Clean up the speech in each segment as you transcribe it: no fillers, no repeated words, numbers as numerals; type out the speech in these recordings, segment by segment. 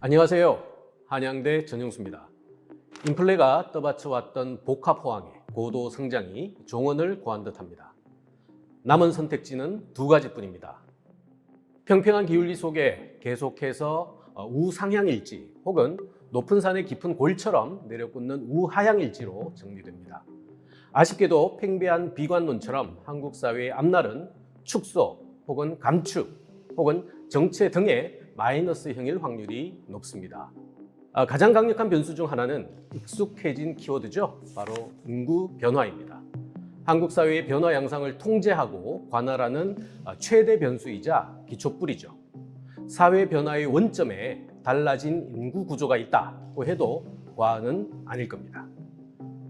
안녕하세요. 한양대 전영수입니다. 인플레가 떠받쳐왔던 복합호황의 고도 성장이 종언을 고한 듯합니다. 남은 선택지는 두 가지뿐입니다. 평평한 기울기 속에 계속해서 우상향일지 혹은 높은 산의 깊은 골처럼 내려꽂는 우하향일지로 정리됩니다. 아쉽게도 팽배한 비관론처럼 한국 사회의 앞날은 축소 혹은 감축 혹은 정체 등의 마이너스형일 확률이 높습니다. 가장 강력한 변수 중 하나는 익숙해진 키워드죠. 바로 인구 변화입니다. 한국 사회의 변화 양상을 통제하고 관할하는 최대 변수이자 기초뿌리죠. 사회 변화의 원점에 달라진 인구 구조가 있다고 해도 과언은 아닐 겁니다.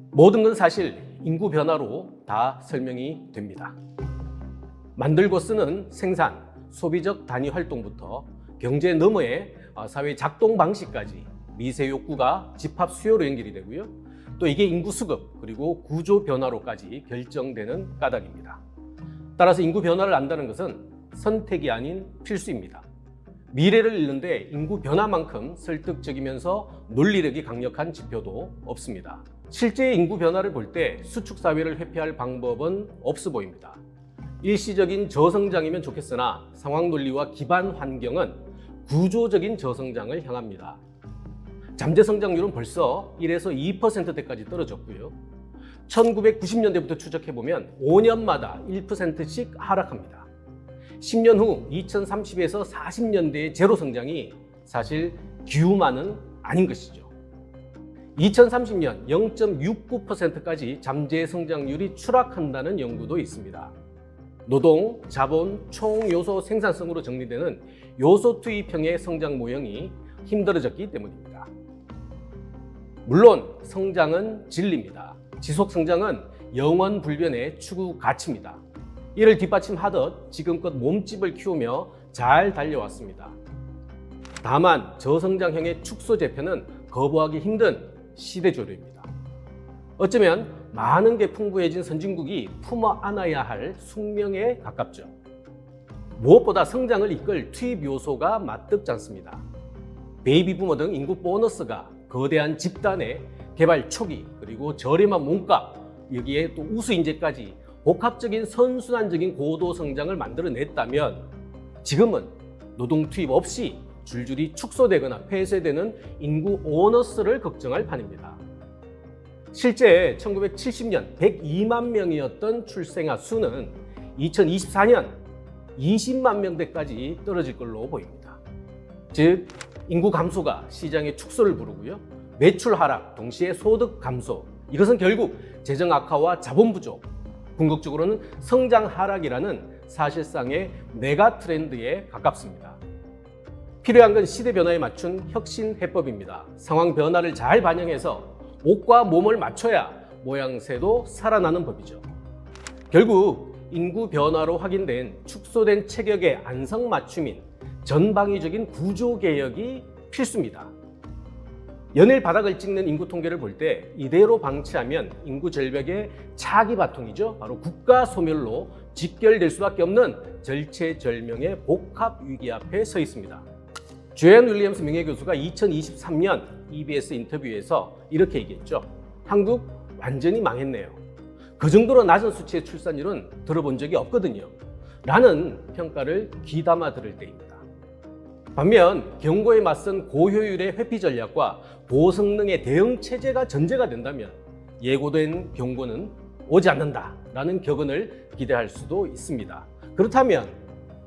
모든 건 사실 인구 변화로 다 설명이 됩니다. 만들고 쓰는 생산, 소비적 단위 활동부터 경제 너머의 사회 작동 방식까지 미세 욕구가 집합 수요로 연결이 되고요. 또 이게 인구 수급 그리고 구조 변화로까지 결정되는 까닭입니다. 따라서 인구 변화를 안다는 것은 선택이 아닌 필수입니다. 미래를 읽는데 인구 변화만큼 설득적이면서 논리력이 강력한 지표도 없습니다. 실제 인구 변화를 볼 때 수축 사회를 회피할 방법은 없어 보입니다. 일시적인 저성장이면 좋겠으나 상황 논리와 기반 환경은 구조적인 저성장을 향합니다. 잠재 성장률은 벌써 1에서 2%대까지 떨어졌고요. 1990년대부터 추적해보면 5년마다 1%씩 하락합니다. 10년 후 2030에서 40년대의 제로 성장이 사실 기후만은 아닌 것이죠. 2030년 0.69%까지 잠재 성장률이 추락한다는 연구도 있습니다. 노동, 자본, 총 요소 생산성으로 정리되는 요소 투입형의 성장 모형이 힘들어졌기 때문입니다. 물론 성장은 진리입니다. 지속 성장은 영원 불변의 추구 가치입니다. 이를 뒷받침하듯 지금껏 몸집을 키우며 잘 달려왔습니다. 다만 저성장형의 축소 재편은 거부하기 힘든 시대조류입니다. 어쩌면 많은 게 풍부해진 선진국이 품어 안아야 할 숙명에 가깝죠. 무엇보다 성장을 이끌 투입 요소가 맞닿지 않습니다. 베이비 부머 등 인구 보너스가 거대한 집단의 개발 초기 그리고 저렴한 몸값 여기에 또 우수 인재까지 복합적인 선순환적인 고도 성장을 만들어냈다면 지금은 노동 투입 없이 줄줄이 축소되거나 폐쇄되는 인구 오너스를 걱정할 판입니다. 실제 1970년 102만 명이었던 출생아 수는 2024년 20만 명대까지 떨어질 걸로 보입니다. 즉 인구 감소가 시장의 축소를 부르고요. 매출 하락, 동시에 소득 감소. 이것은 결국 재정 악화와 자본 부족, 궁극적으로는 성장 하락이라는 사실상의 메가 트렌드에 가깝습니다. 필요한 건 시대 변화에 맞춘 혁신 해법입니다. 상황 변화를 잘 반영해서 옷과 몸을 맞춰야 모양새도 살아나는 법이죠. 결국 인구 변화로 확인된 축소된 체격의 안성맞춤인 전방위적인 구조개혁이 필수입니다. 연일 바닥을 찍는 인구 통계를 볼 때 이대로 방치하면 인구 절벽의 차기 바통이죠. 바로 국가 소멸로 직결될 수밖에 없는 절체절명의 복합 위기 앞에 서 있습니다. 조앤 윌리엄스 명예교수가 2023년 EBS 인터뷰에서 이렇게 얘기했죠. 한국 완전히 망했네요. 그 정도로 낮은 수치의 출산율은 들어본 적이 없거든요. 라는 평가를 귀담아 들을 때입니다. 반면 경고에 맞선 고효율의 회피 전략과 고성능의 대응 체제가 전제가 된다면 예고된 경고는 오지 않는다라는 격언을 기대할 수도 있습니다. 그렇다면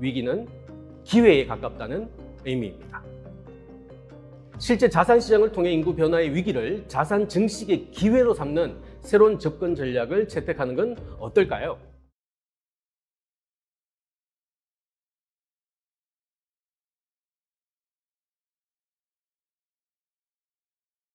위기는 기회에 가깝다는 의미입니다. 실제 자산시장을 통해 인구 변화의 위기를 자산 증식의 기회로 삼는 새로운 접근 전략을 채택하는 건 어떨까요?